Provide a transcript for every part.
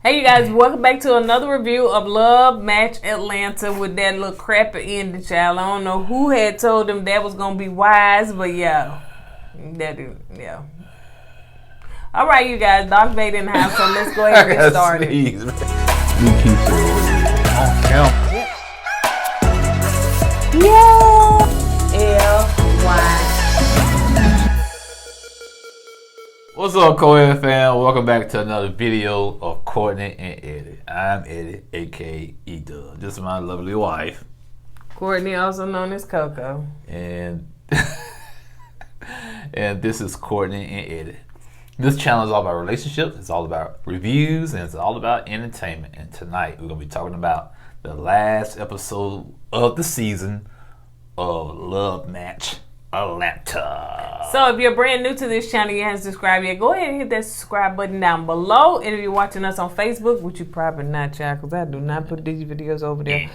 Hey you guys, welcome back to another review of Love Match Atlanta with that little crappy ending, child. I don't know who had told them that was gonna be wise, but yeah. Yeah. Alright you guys, Doc Vader in the house, so let's go ahead and get started. LiQWYD. What's up, KOED fam? Welcome back to another video of Courtney and Eddie. I'm Eddie, aka E-Dub. This is my lovely wife. Courtney, also known as Coco. And and this is Courtney and Eddie. This channel is all about relationships, it's all about reviews, and it's all about entertainment. And tonight we're going to be talking about the last episode of the season of Love Match Atlanta. So if you're brand new to this channel, you haven't subscribed yet, go ahead and hit that subscribe button down below. And if you're watching us on Facebook, which you probably not, child, because I do not put these videos over there,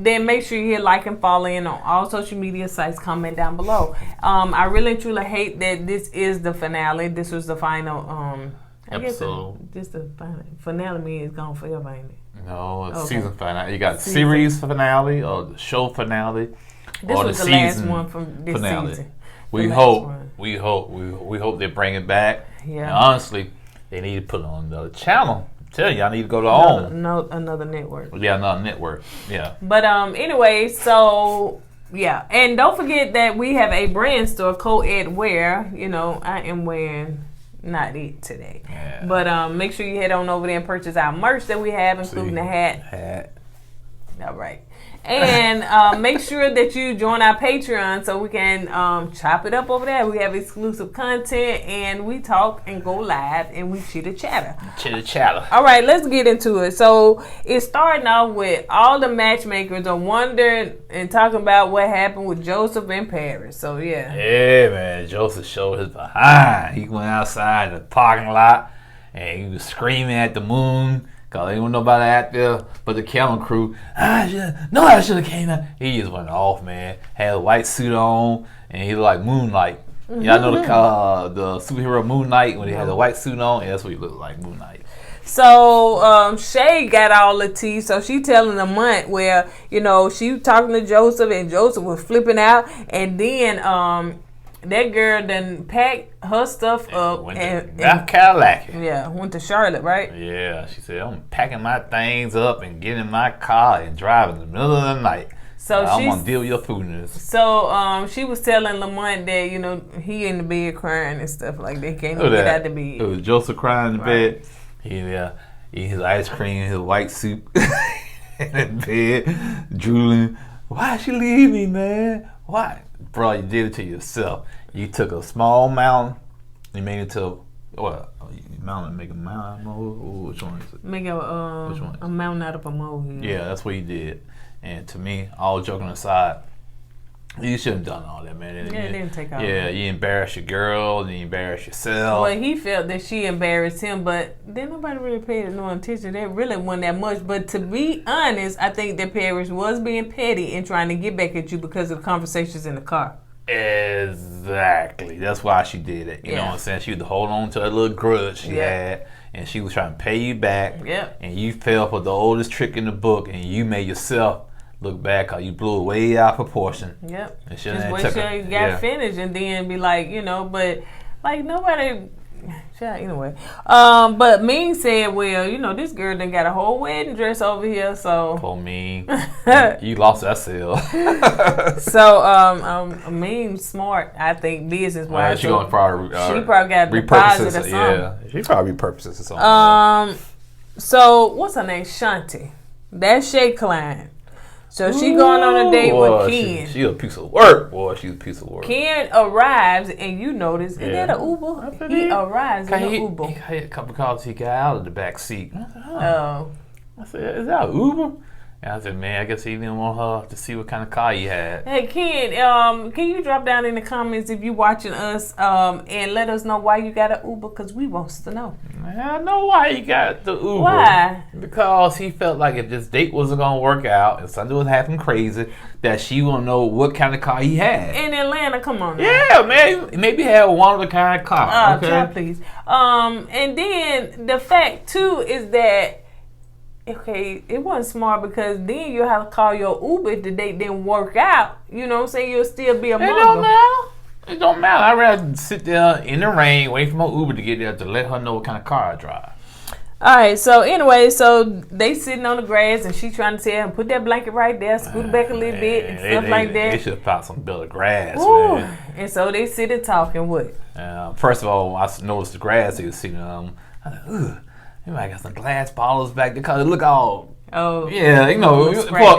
then make sure you hit like and follow in on all social media sites. Comment down below. I really and truly hate that this is the finale. This was the final episode. This the finale means it's gone forever, ain't it? No, it's season finale. You got series finale or the show finale. This was the last one from this season. We hope they bring it back. Yeah. And honestly, they need to put it on another channel. I'm telling you, I need to go to another network. Yeah, another network. Yeah. But anyway, so yeah, and don't forget that we have a brand store, KOED Wear. You know, I am wearing not it today, but make sure you head on over there and purchase our merch that we have, including the hat. All right. And make sure that you join our Patreon so we can chop it up over there. We have exclusive content and we talk and go live and we chitter chatter. All right, let's get into it. So it's starting off with all the matchmakers are wondering and talking about what happened with Joseph in Paris. So yeah. Yeah, man. Joseph showed his behind. He went outside the parking lot and he was screaming at the moon. Cause ain't nobody out there but the camera crew. I should have came out. He just went off, man. Had a white suit on, and he looked like Moonlight. Y'all know the superhero Moonlight when he had the white suit on. Yeah, that's what he looked like, Moonlight. So Shay got all the tea. So she telling the month where she was talking to Joseph, and Joseph was flipping out, and then that girl done packed her stuff up and Cadillac. Yeah, went to Charlotte, right? Yeah, she said, I'm packing my things up and getting in my car and driving in the middle of the night. So I'm gonna deal with your foolishness. So she was telling Lamont that he in the bed crying and stuff like that. Can't even get out the bed. It was Joseph crying in the bed. Eating his ice cream, his white soup in the bed, drooling. Why'd she leave me, man? Why? Bro, you did it to yourself. You took a small mountain, you made it to make a mountain. Which one is it? Make a mountain out of a molehill. Yeah, that's what you did. And to me, all joking aside, you shouldn't have done all that, man. It didn't take all that. You embarrassed your girl, and you embarrassed yourself. Well, he felt that she embarrassed him, but then nobody really paid no attention. That really wasn't that much. But to be honest, I think that Paris was being petty and trying to get back at you because of conversations in the car. Exactly. That's why she did it. You know what I'm saying? She was holding on to that little grudge she had, and she was trying to pay you back. Yep. And you fell for the oldest trick in the book, and you made yourself look back because you blew it way out of proportion. Yep. And just wait till you got finished and then be like, but like nobody. Anyway, but Mean said, well, this girl done got a whole wedding dress over here, so. Poor Mean, you lost that sale. So, Mean smart, I think, business wise. She probably got a deposit or something. Yeah, she probably repurposed it or something. So what's her name? Shanti. That's Shay Klein. So she going on a date with Ken. She a piece of work. Boy, she's a piece of work. Ken arrives, and you notice, is that an Uber? He arrives in an Uber. He had a couple calls. He got out of the back seat. Oh. I said, is that an Uber? And I said, man, I guess he didn't want her to see what kind of car he had. Hey, Ken, can you drop down in the comments if you watching us and let us know why you got an Uber? Because we wants to know. Man, I know why he got the Uber. Why? Because he felt like if this date wasn't going to work out and something was happening crazy, that she won't know what kind of car he had. In Atlanta, come on now. Yeah, man. Maybe he had one of the kind of car. Okay? Try, please. And then the fact, too, is that okay, it wasn't smart because then you'll have to call your Uber if the date didn't work out. You know what I'm saying? You'll still be a mother. It don't matter. It don't matter. I'd rather sit there in the rain, wait for my Uber to get there to let her know what kind of car I drive. All right, so anyway, so they sitting on the grass and she trying to tell him, put that blanket right there, scoot it back a little bit and stuff like that. They should have found some better grass, Ooh. man. And so they sit and talking what? First of all, I noticed the grass he was sitting on. I thought, ugh. You might got some glass bottles back there because it look all. Oh. Yeah, you know.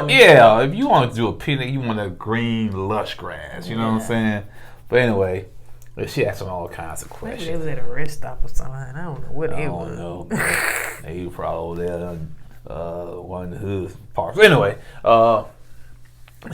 Yeah, if you want to do a picnic, you want a green, lush grass. You know what I'm saying? But anyway, she asked him all kinds of questions. Maybe they was at a rest stop or something. I don't know what it was. I don't know. They probably over there, one of the hood parks. Anyway,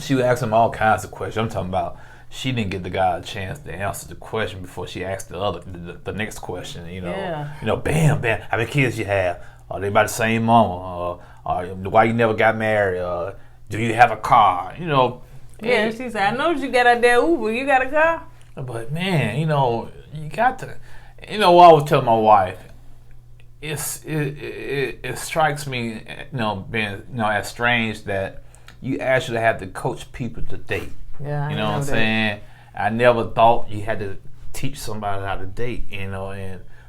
she was asking him all kinds of questions. I'm talking about. She didn't give the guy a chance to answer the question before she asked the next question. You know, bam, how many kids you have? Are they by the same mama? Why you never got married? Do you have a car? You know. Yeah, she said, I know you got out there Uber. You got a car? But man, you know, you got to. You know, what I was telling my wife, it strikes me, being as strange that you actually have to coach people to date. Yeah, you know what I'm saying? I never thought you had to teach somebody how to date, and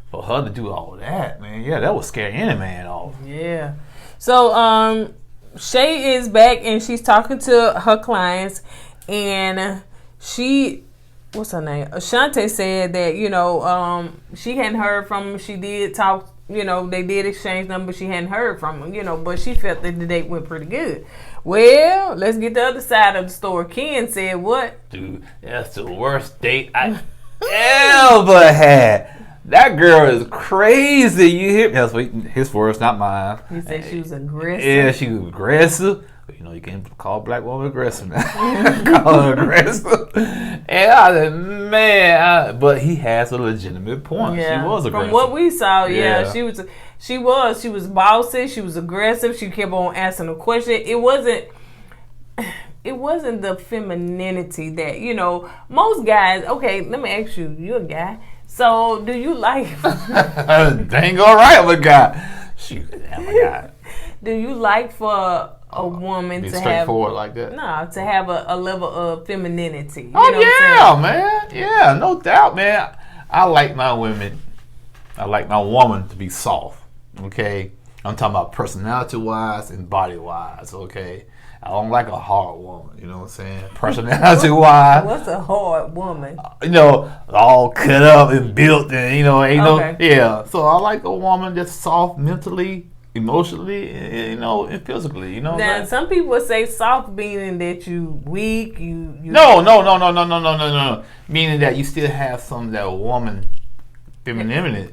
for her to do all that, man, yeah, that would scare any man off. Yeah. So, Shay is back and she's talking to her clients, and what's her name? Ashante said that, she hadn't heard from him. She did talk, they did exchange numbers. She hadn't heard from him, but she felt that the date went pretty good. Well, let's get the other side of the story. Ken said what? Dude, that's the worst date I ever had. That girl is crazy. You hear me? That's his words, not mine. He said she was aggressive. Yeah, she was aggressive. But you can't call a black woman aggressive now. Call her aggressive. And I said, man, but he has a legitimate point. Yeah. She was aggressive. From what we saw, she was bossy, she was aggressive, she kept on asking a question. It wasn't the femininity that, most guys, okay, let me ask you, you're a guy. So do you like dang all right, I'm a guy. Shoot, I'm a guy. Do you like for a woman to have straightforward like that? No, to have a level of femininity. Man. Yeah, no doubt, man. I like my woman to be soft. Okay? I'm talking about personality wise and body wise, okay? I don't like a hard woman, you know what I'm saying? Personality wise. What's a hard woman? All cut up and built and So I like a woman that's soft mentally, emotionally, and physically, Now, some people would say soft meaning that you weak, you No. Meaning that you still have some of that woman femininity,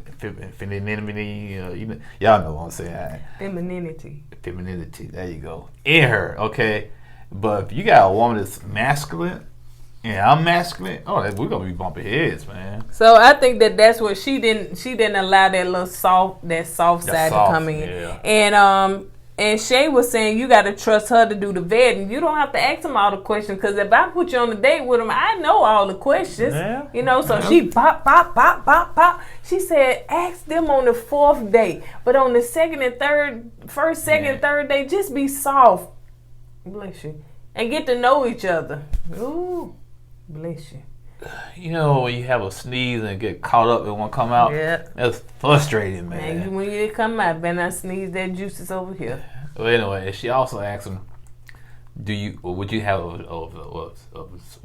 y'all know what I'm saying. Femininity, there you go. In her, okay? But if you got a woman that's masculine, and I'm masculine, we're gonna be bumping heads, man. So I think that's what she didn't allow that little soft side to come in. Yeah. And Shay was saying you got to trust her to do the vetting. You don't have to ask him all the questions, because if I put you on a date with him, I know all the questions. Yeah. So she pop. She said ask them on the 4th date, but on the second and third date, just be soft. Bless you. And get to know each other. Ooh, bless you. When you have a sneeze and get caught up and won't come out, that's frustrating, man. And when you come out, better not sneeze, that juice is over here. Well, anyway, she also asked him, would you have what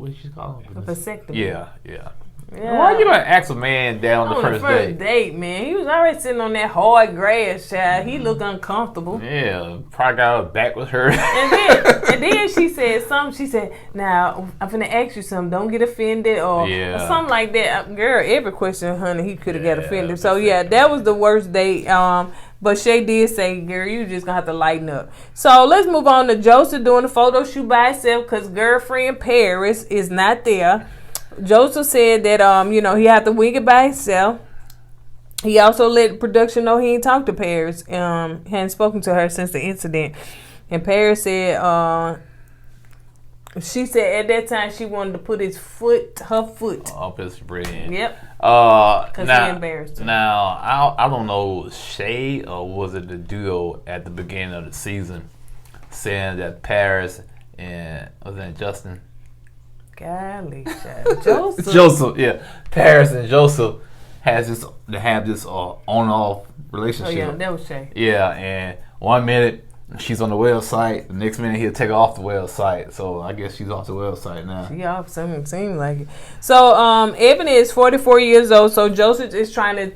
did she call it? A vasectomy. Yeah. Why are you gonna ask a man that on the first date, man? He was already sitting on that hard grass, child. He looked uncomfortable. Yeah, probably got her back with her. And then she said something. She said, "Now I'm finna ask you something. Don't get offended or something like that." Girl, every question, honey, he could have got offended. So that was the worst date. But Shay did say, girl, you just gonna have to lighten up. So let's move on to Joseph doing the photo shoot by himself because girlfriend Paris is not there. Joseph said that he had to wing it by himself. He also let production know he ain't talked to Paris. Hadn't spoken to her since the incident. And Paris said she said at that time she wanted to put her foot up his bread. Yep. Because he embarrassed her. Now I don't know, Shay or was it the duo at the beginning of the season saying that Paris and was that Justin? Golly, Joseph. Joseph, yeah. Paris and Joseph have this on-off relationship. Oh yeah, that was Shay. Yeah, and 1 minute she's on the website, the next minute he'll take her off the website. So I guess she's off the website now. She off, something seems like it. So Ebony is 44 years old. So Joseph is trying to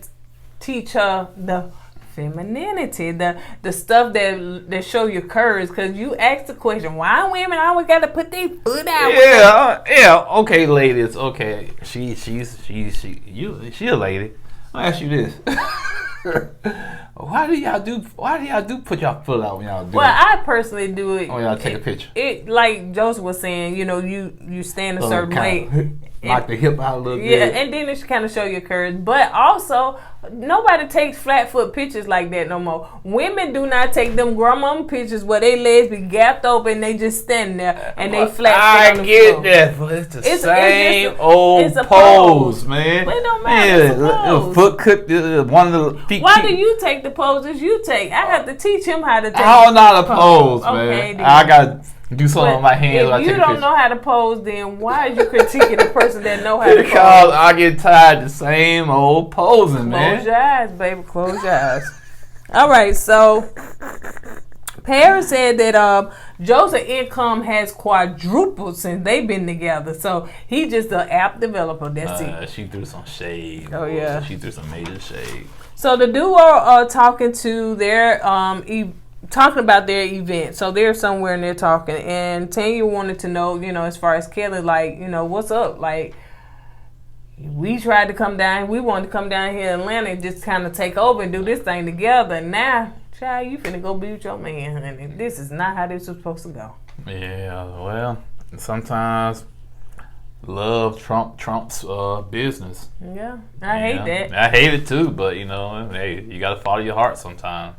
teach her the femininity, the stuff that show your curves. Because you asked the question, why women always got to put their foot out? Yeah. Okay, ladies. Okay, she a lady. I'll ask you this. Why do y'all do put y'all foot out when y'all do it? Well, I personally do it. Oh, y'all take a picture. It like Joseph was saying, you stand a certain way. Knock the hip out a little bit. Yeah, and then it should kind of show your curves. But also, nobody takes flat foot pictures like that no more. Women do not take them grandmama pictures where their legs be gapped open, they just stand there and they flat foot on the get floor. that, but it's the same it's old a pose, man. But it don't matter. It's a pose. Foot cooked, one of the feet. Why do you take the poses you take? I have to teach him how to take. I don't know how to pose, man. Okay, then. I got do something with my hands. If you don't know how to pose, then why are you critiquing the person that know how to pose? Because I get tired of the same old posing, man. Close your eyes, baby. Close your eyes. All right, so Paris said that Joseph's income has quadrupled since they've been together. So he's just an app developer. That's it. She threw some shade. Oh, yeah. She threw some major shade. So the duo are talking to their talking about their event. So they're somewhere and they're talking. And Tanya wanted to know, as far as Kelly, like, what's up? Like, we tried to come down. We wanted to come down here in Atlanta and just kind of take over and do this thing together. Now, child, you finna go be with your man. And this is not how this was supposed to go. Yeah, well, sometimes love trumps business. Yeah, I hate that. I hate it too, but hey, you gotta follow your heart sometimes.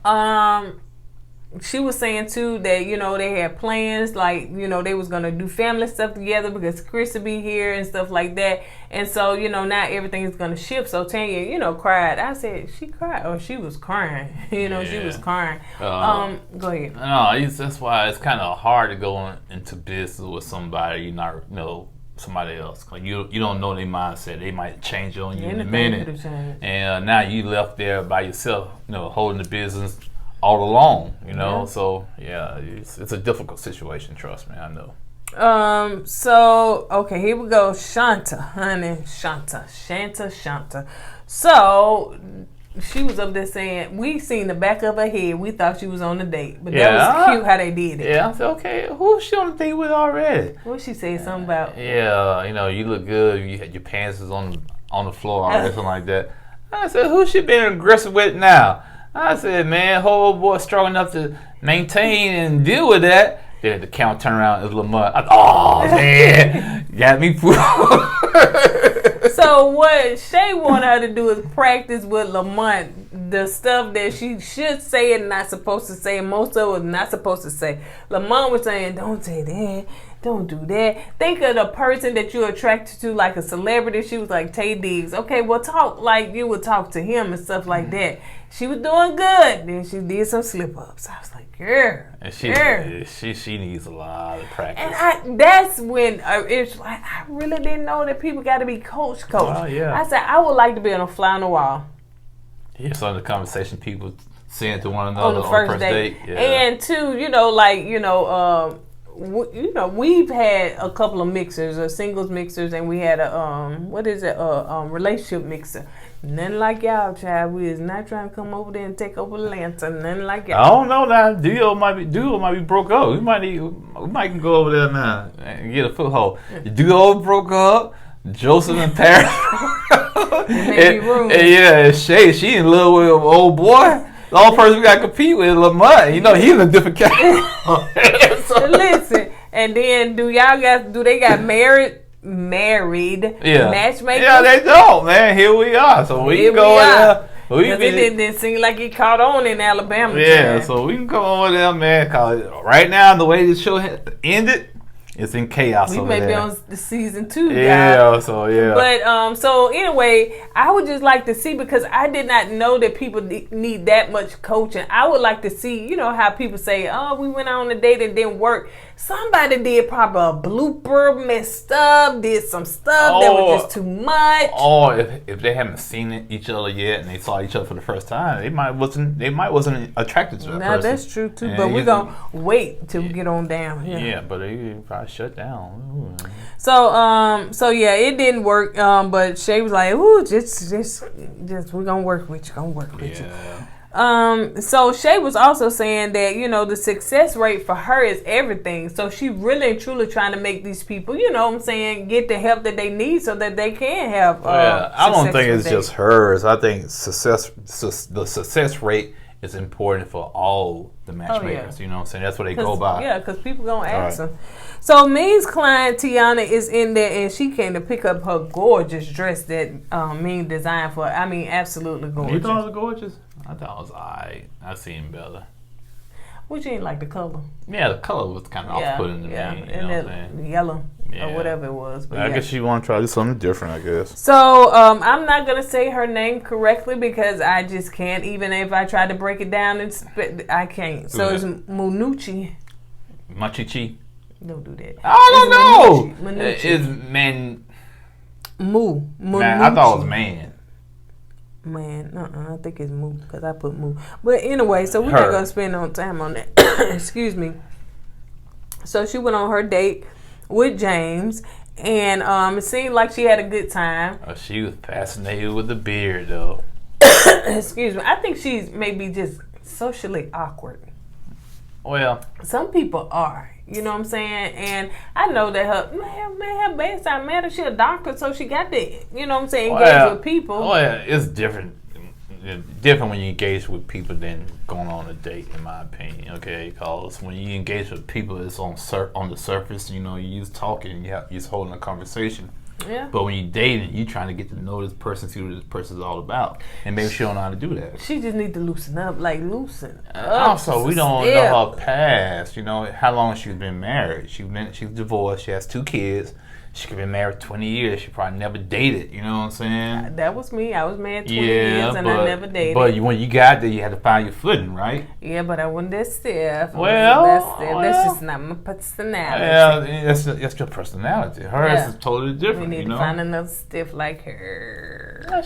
She was saying too that they had plans, like they was gonna do family stuff together because Chris would be here and stuff like that, and so now everything is gonna shift. So Tanya cried. I said she cried, or she was crying. She was crying. Go ahead. No, that's why it's kind of hard to go into business with somebody you not somebody else. You don't know their mindset. They might change on you in a minute, and now you left there by yourself, holding the business all alone, Yeah. So yeah, it's a difficult situation. Trust me, I know. So okay, here we go. Shanta, honey, Shanta. So she was up there saying we seen the back of her head. We thought she was on a date, but that was cute how they did it. Yeah, I said, okay, who's she on a date with already? What she said something about? Yeah, you look good. You had your pants is on the floor or something like that. I said, who she been aggressive with now? I said, man, whole boy strong enough to maintain and deal with that. Then the count turned around, it was Lamont. Oh, man, got me fooled. So what Shay wanted her to do is practice with Lamont the stuff that she should say and not supposed to say. Most of it was not supposed to say. Lamont was saying, don't say that. Don't do that. Think of the person that you're attracted to, like a celebrity. She was like Tay Diggs. Okay, well, talk like you would talk to him and stuff like that. She was doing good. Then she did some slip ups. I was like, girl. And she needs a lot of practice. And that's when it's like, I really didn't know that people got to be coach. Oh, yeah. I said, I would like to be on a fly on the wall. Here's some of the conversation people saying to one another on the first date. Yeah. And two, we've had a couple of mixers, singles mixers, and we had a relationship mixer. Nothing like y'all, child. We is not trying to come over there and take over Atlanta. Nothing like y'all. I don't know now. Duo might be broke up. We might go over there now and get a foothold. The duo broke up. Joseph and Paris. and yeah, Shay, she in love with old boy. The only person we got to compete with is Lamont. You know, he's a different category. So, listen, and then do they got married matchmakers? Yeah, they don't, man. Here we are. So we can go there. It didn't seem like it caught on in Alabama. Yeah, time. so we can go over there, man. Cause right now, the way this show ended, it's in chaos. We may be on the season 2. Yeah, guys. so yeah. But so anyway, I would just like to see, because I did not know that people need that much coaching. I would like to see, you know, how people say, "Oh, we went on a date and didn't work." Somebody did probably a blooper, messed up, did some stuff that was just too much. Or if they haven't seen each other yet and they saw each other for the first time, they might wasn't attracted to that person. Now that's true too, and but we're gonna wait till we get on down. Yeah, but they probably shut down. Ooh. So yeah, it didn't work. But Shay was like, "Ooh, just we're gonna work with you. Gonna work with you." So Shay was also saying that, you know, the success rate for her is everything. So she really and truly trying to make these people, you know what I'm saying, get the help that they need so that they can have I don't think it's just hers. I think the success rate is important for all the matchmakers. You know what I'm saying? That's what they go by. Yeah, because people going to ask them. So Mean's client, Tiana, is in there, and she came to pick up her gorgeous dress that Mean designed for her. I mean, absolutely gorgeous. You thought it was gorgeous? I thought it was alright. I seen better. What, you ain't like the color? Yeah, the color was kind of off-putting to me. Yeah, you and know that yellow or whatever it was. But I guess she want to try to do something different, I guess. So I'm not going to say her name correctly because I just can't. Even if I try to break it down, I can't. So it's Munucci. Machichi. Don't do that. I don't know. Manucci. It's man. Moo. Man, I thought it was man. Man, I think it's Moo because I put Moo. But anyway, so we're not going to spend no time on that. Excuse me. So she went on her date with James, and it seemed like she had a good time. Oh, she was fascinated with the beard, though. Excuse me. I think she's maybe just socially awkward. Well, some people are. You know what I'm saying? And I know that her bedside manner, she a doctor, so she got to, you know what I'm saying, engage with people. Oh, yeah, it's different. It's different when you engage with people than going on a date, in my opinion, okay? Because when you engage with people, it's on the surface, you know, you just talking, you're just holding a conversation. Yeah. But when you're dating, you're trying to get to know this person, see what this person's all about. And maybe she don't know how to do that. She just need to loosen up, loosen up. Also, we don't know her past. You know, how long she's been married. She's divorced. She has 2 kids. She could have been married 20 years. She probably never dated. You know what I'm saying? That was me. I was married 20 years and I never dated. But when you got there, you had to find your footing, right? Yeah, but I wasn't that stiff. That's just not my personality. Yeah, that's your personality. Hers is totally different. We need to find another stiff like her. Yeah,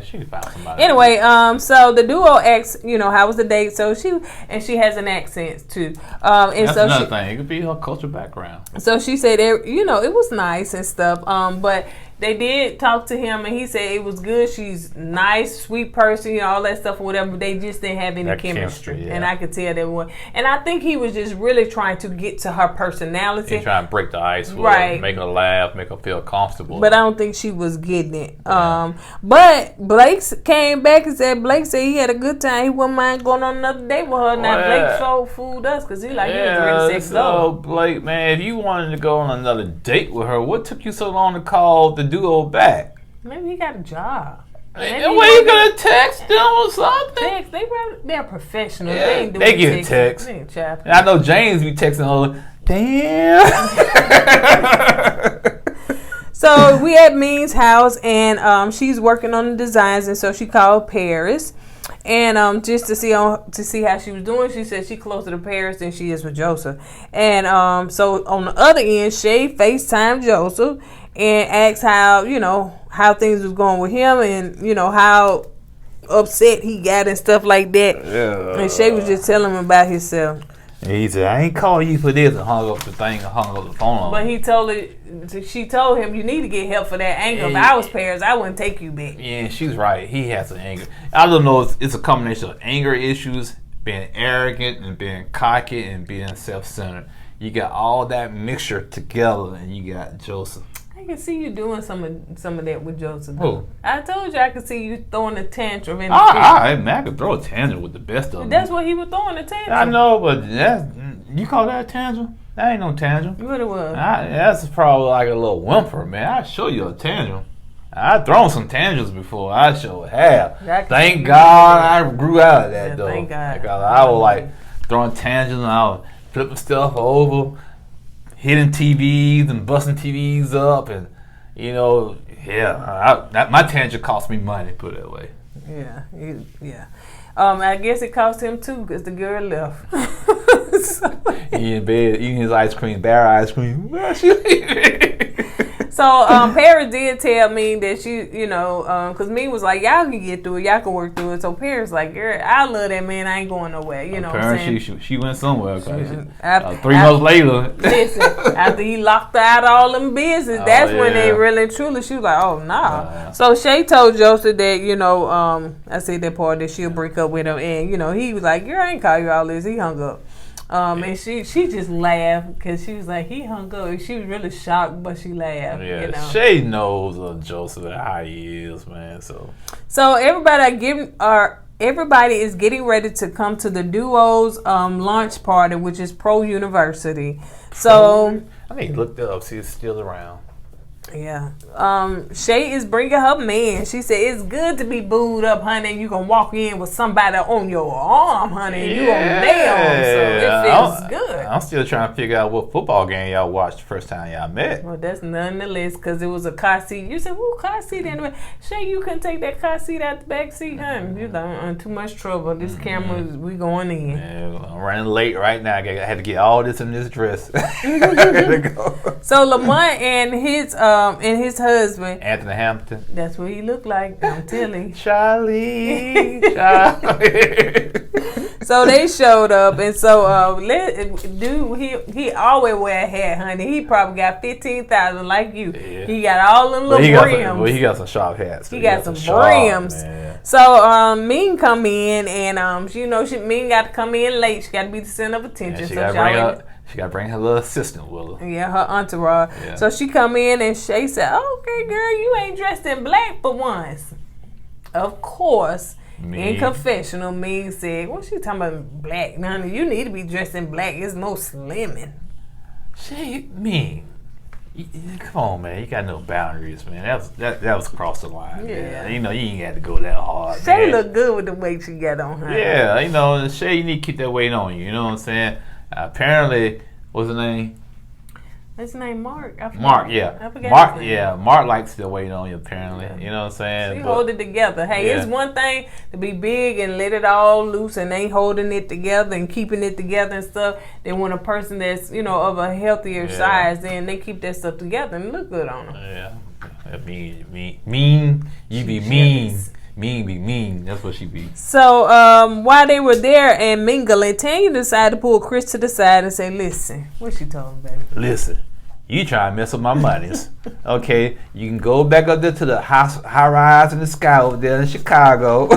she can find somebody. Anyway, so the duo asked, you know, how was the date? So she has an accent too. And that's another thing. It could be her cultural background. So she said, you know, it was nice and stuff, but they did talk to him and he said it was good. She's nice, sweet person, you know, all that stuff or whatever, but they just didn't have any chemistry. And I could tell they were. And I think he was just really trying to get to her personality. He's trying to break the ice with her, make her laugh, make her feel comfortable. But I don't think she was getting it. But Blake came back and said he had a good time. He wouldn't mind going on another date with her. Now Blake so fooled us because he was ready to say so Blake, man, if you wanted to go on another date with her, what took you so long to call the duo back? Maybe he got a job. And when you gonna text them or something? They're professionals. Yeah, they get text. They ain't chapping. I know James be texting her. Damn. So we at Mean's house and she's working on the designs, and so she called Paris. And just to see how she was doing, she said she closer to Paris than she is with Joseph. And so on the other end, Shay FaceTimed Joseph and asked how things was going with him, and you know how upset he got and stuff like that. Yeah. And Shay was just telling him about himself. He said, "I ain't calling you for this," and hung up the thing and hung up the phone on. But she told him, "You need to get help for that anger. If I was Paris, I wouldn't take you back." Yeah, she's right. He has some anger. I don't know if it's a combination of anger issues, being arrogant and being cocky and being self-centered. You got all that mixture together, and you got Joseph. I I can see you doing some of that with Joseph. Who? I told you I could see you throwing a tantrum in the I could throw a tantrum with the best of them. That's what he was throwing, a tantrum. I know, but you call that a tantrum? That ain't no tantrum. What it was? That's probably like a little whimper, man. I'll show you a tantrum. I've thrown some tantrums before. I sure have. Thank God I grew out of that, though. Thank God. Because I was like throwing tantrums and I was flipping stuff over, hitting TVs and busting TVs up, and my tangent cost me money. Put it that way. Yeah. I guess it cost him too because the girl left. He in bed eating his ice cream, bear ice cream. Where she leaving? So Paris did tell me that she, because me was like, y'all can get through it, y'all can work through it. So Paris like, girl, I love that man, I ain't going nowhere. You know what I'm saying? She went somewhere. 3 months later. Listen, after he locked her out of all them business, that's when they really truly, she was like, oh, nah. So Shay told Joseph that, I said that part that she'll break up with him. And, he was like, girl, I ain't call you all this. He hung up. And she just laughed because she was like, he hung up. She was really shocked, but she laughed. Yeah, Shay knows Joseph how he is, man. So everybody is getting ready to come to the Duo's launch party, which is Pro University. So I think looked up, see it's still around. Yeah. Shay is bringing her man. She said it's good to be booed up, honey. You can walk in with somebody on your arm, honey. You on them, so it feels good. I'm still trying to figure out what football game y'all watched the first time y'all met. Well, that's nonetheless because it was a car seat. You said, "Who car seat anyway?" Shay, you couldn't take that car seat out the back seat, honey. You're in too much trouble. This camera, we going in. Yeah, I'm running late right now. I had to get all this in this dress. So Lamont and his husband Anthony Hampton. That's what he looked like. I'm telling you, Charlie. So they showed up, and so dude, he always wear a hat, honey. He probably got 15,000 like you. Yeah. He got all them little brims. He got some sharp hats. He got some brims. So Ming come in, and Ming got to come in late. She got to be the center of attention. Yeah, she got to bring her little assistant with her. Yeah, her entourage. Yeah. So she come in and Shay said, okay, girl, you ain't dressed in black for once. Of course, in confessional, Ming said, what she talking about black? Now, you need to be dressed in black. It's more slimming. Shay, Ming, come on, man. You got no boundaries, man. That was across the line. Yeah. Man. You ain't got to go that hard, Shay look good with the weight she got on her. Yeah, Shay, you need to keep that weight on you. You know what I'm saying? Apparently, what's his name? His name Mark. Mark, yeah. I forgot Mark, his name. Yeah. Mark likes to wait on you. Apparently, you know what I'm saying. She hold it together. Hey, it's one thing to be big and let it all loose, and ain't holding it together and keeping it together and stuff. Then when a person that's of a healthier size, then they keep that stuff together and look good on them. Yeah, mean. You be mean. Mean be mean. That's what she be. So while they were there and mingling, Tanya decided to pull Chris to the side and say, listen, what she told him, baby? Listen, you try to mess with my monies. Okay, you can go back up there to the high rise in the sky over there in Chicago.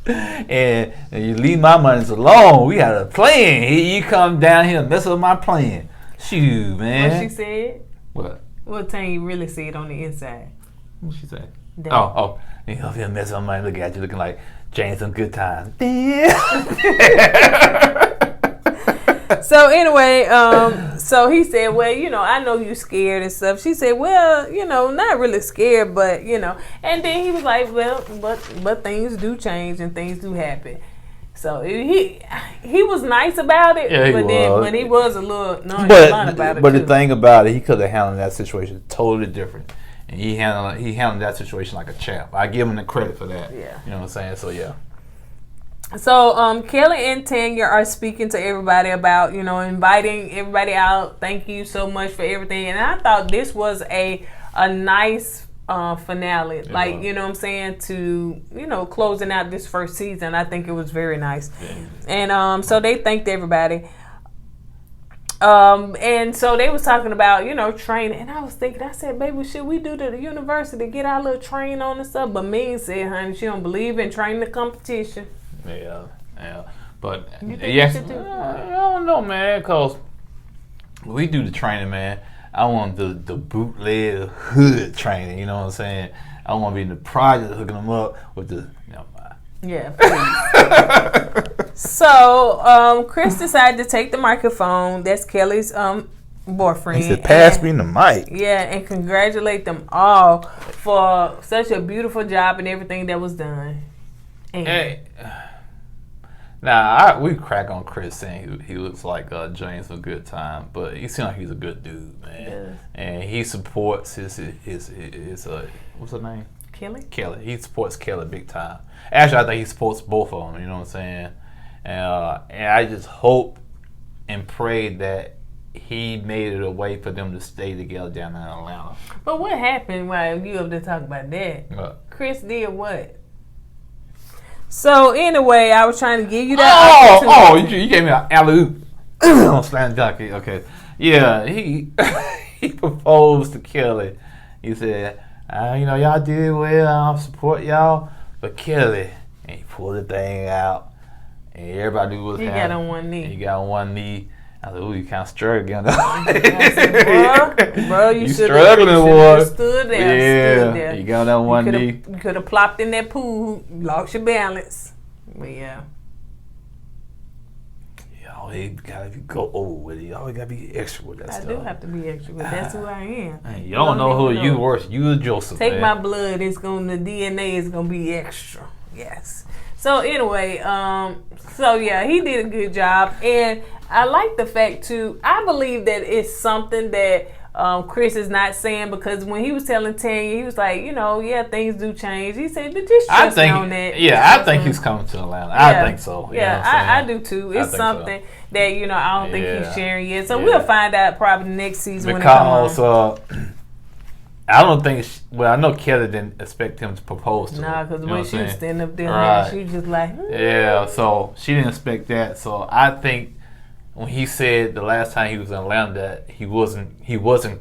and you leave my monies alone. We had a plan. You come down here and mess with my plan. Shoot, man. What she said? What? What Tanya really said on the inside? What she say? Oh. You know, if you mess with my money, look at you looking like James some good times. So anyway, so he said, well, I know you scared and stuff. She said, well, not really scared, but, And then he was like, well, but things do change and things do happen. So he was nice about it, but he was a little nonchalant about it. But the thing about it, he could have handled that situation totally different. And he handled that situation like a champ. I give him the credit for that. Yeah. You know what I'm saying? So, yeah. So, Kelly and Tanya are speaking to everybody about, inviting everybody out. Thank you so much for everything. And I thought this was a nice finale. Yeah. Like, you know what I'm saying? To, closing out this first season. I think it was very nice. Yeah. And so they thanked everybody. And so they was talking about, training. And I was thinking, I said, baby, should we do to the university, get our little train on and stuff? But Ming said, honey, she don't believe in training the competition. Yeah. But, you think you should do? I don't know, man, because we do the training, man. I want the bootleg hood training. You know what I'm saying? I want to be in the project hooking them up with the. Yeah, please. So, Chris decided to take the microphone. That's Kelly's boyfriend. He said, "Pass me the mic." Yeah, and congratulate them all for such a beautiful job and everything that was done. And hey, now we crack on Chris saying he looks like James a good time, but he seems like he's a good dude, man. Yeah. And he supports his what's her name? Kelly. He supports Kelly big time. Actually, I think he supports both of them. You know what I'm saying? And I just hope and pray that he made it a way for them to stay together down in Atlanta. But what happened while you up there talking about that? What? Chris did what? So anyway, I was trying to give you that. You gave me an alley-oop on slam dunk. Okay, yeah, he he proposed to Kelly. He said, y'all did well. I'll support y'all, but Kelly, and he pulled the thing out, and everybody was. He got on one knee. He got on one knee. I said, "Ooh, you kind of struggling." I said, bro, you struggling, boy. Stood there. Yeah, stood there. You got on one knee. You could have plopped in that pool, lost your balance. But yeah. You always gotta go over with it. You always gotta be extra with that stuff. I do have to be extra with it. That's who I am. Man, you don't know who you worse. You or Joseph. Take my blood. The DNA is gonna be extra. Yes. So anyway, so yeah, he did a good job, and I like the fact too. I believe that it's something that Chris is not saying, because when he was telling Tanya, he was like, things do change. He said, but just trust on that. Yeah, I think he's coming to Atlanta. I think so. I do too. It's something that I don't think he's sharing yet. So we'll find out probably next season when it comes on. I don't think. I know Kelly didn't expect him to propose to her. Nah, because when she was standing up there, she was just like, yeah. So she didn't expect that. So I think when he said the last time he was in Atlanta that he wasn't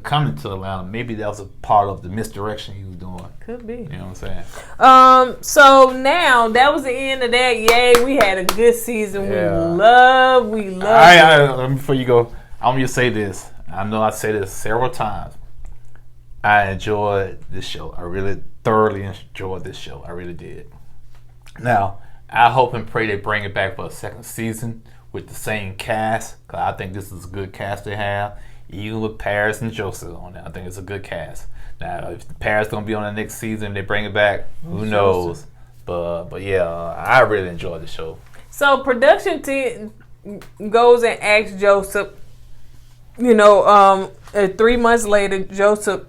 coming to Atlanta, maybe that was a part of the misdirection he was doing. Could be. You know what I'm saying? So now that was the end of that. Yay, we had a good season. Yeah. We love. All right, before you go, I'm gonna say this. I know I say this several times. I enjoyed this show. I really thoroughly enjoyed this show. I really did. Now, I hope and pray they bring it back for a second season with the same cast, because I think this is a good cast they have, even with Paris and Joseph on it. I think it's a good cast. Now, if Paris going to be on the next season, they bring it back, who knows? But yeah, I really enjoyed the show. So production team goes and asks Joseph, 3 months later, Joseph,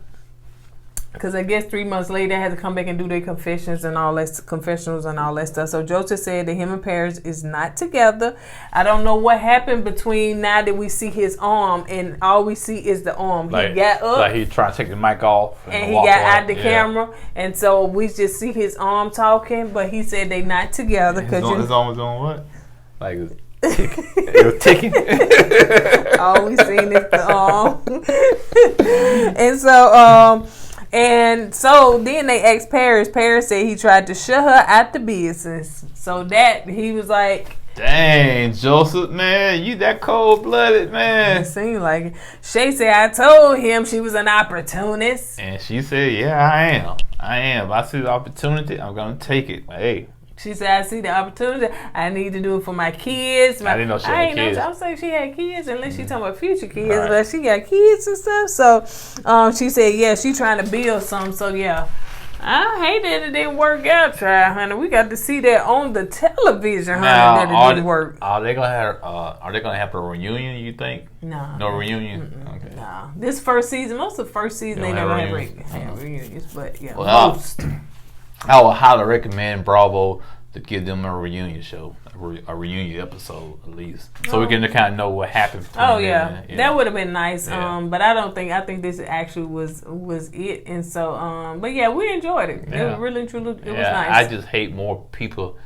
because I guess 3 months later, they had to come back and do their confessionals and all that stuff. So Joseph said that him and Paris is not together. I don't know what happened between now that we see his arm and all we see is the arm. He got up. Like he tried to take the mic off. And he got out the camera. And so we just see his arm talking, but he said they not together. His arm was doing what? Like it was ticking. All we seen is the arm. And so then they asked Paris. Paris said he tried to shut her out the business. So that he was like, dang, Joseph, man, you that cold-blooded, man. It seemed like it. Shay said, I told him she was an opportunist. And she said, yeah, I am. If I see the opportunity, I'm going to take it. Hey. She said, I see the opportunity. I need to do it for my kids. I didn't know she had kids. I was saying she had kids, unless she talking about future kids. Right. But she got kids and stuff. So she said, yeah, she trying to build something. So, yeah. I hate that it didn't work out, honey. We got to see that on the television, honey, that it didn't work. Are they gonna have a reunion? You think? No reunion. Mm-mm. Okay. No. This first season, most of the first season, they never have reunions. But yeah, most. I would highly recommend Bravo to give them a reunion show, a reunion episode at least, so we can kind of know what happened. That would have been nice. Yeah. But I think this actually was it, and so but yeah, we enjoyed it. Yeah. It really truly was nice. I just hate more people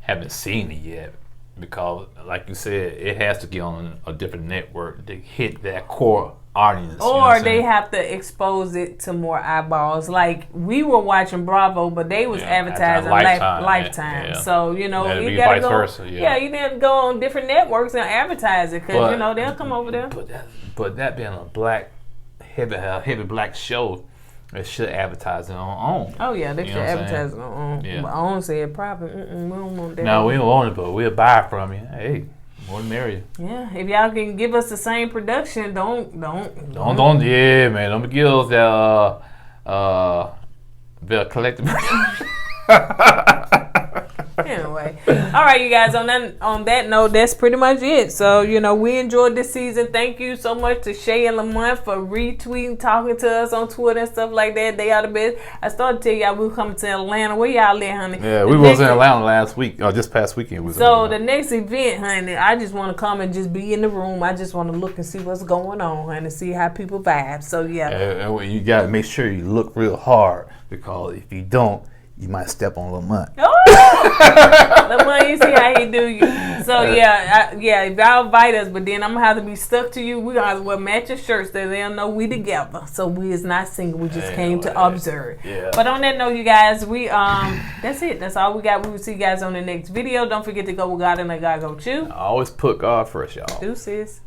haven't seen it yet, because like you said, it has to get on a different network to hit that core audience, or they have to expose it to more eyeballs. Like we were watching Bravo, but they was advertising Lifetime. Yeah. So you gotta go. Versa, you gotta go on different networks and advertise it, because they'll come over there. But that being a black heavy black show, they should advertise it on. Oh yeah, they should advertise it on. Yeah. But I don't say it proper. We don't want that. No, we don't want it, but we'll buy it from you. Hey, more than merrier. Yeah, if y'all can give us the same production, don't. Yeah, man, don't give us that the collective. Anyway, all right, you guys. On that note, that's pretty much it. So we enjoyed this season. Thank you so much to Shay and Lamont for retweeting, talking to us on Twitter and stuff like that. They are the best. I started to tell y'all we were coming to Atlanta. Where y'all at, honey? Yeah, we was in Atlanta last week. This past weekend. So the next event, honey, I just want to come and just be in the room. I just want to look and see what's going on, honey, see how people vibe. So yeah, and you gotta make sure you look real hard, because if you don't, you might step on Lamont. Oh, Lamont, you see how he do you. So yeah, if y'all invite us, but then I'm gonna have to be stuck to you. We gonna have to wear matching shirts so they'll know we together. So we is not single. We just came to observe. Yeah. But on that note, you guys, we that's it. That's all we got. We will see you guys on the next video. Don't forget to go with God and let God go with you. I always put God first, y'all. Deuces.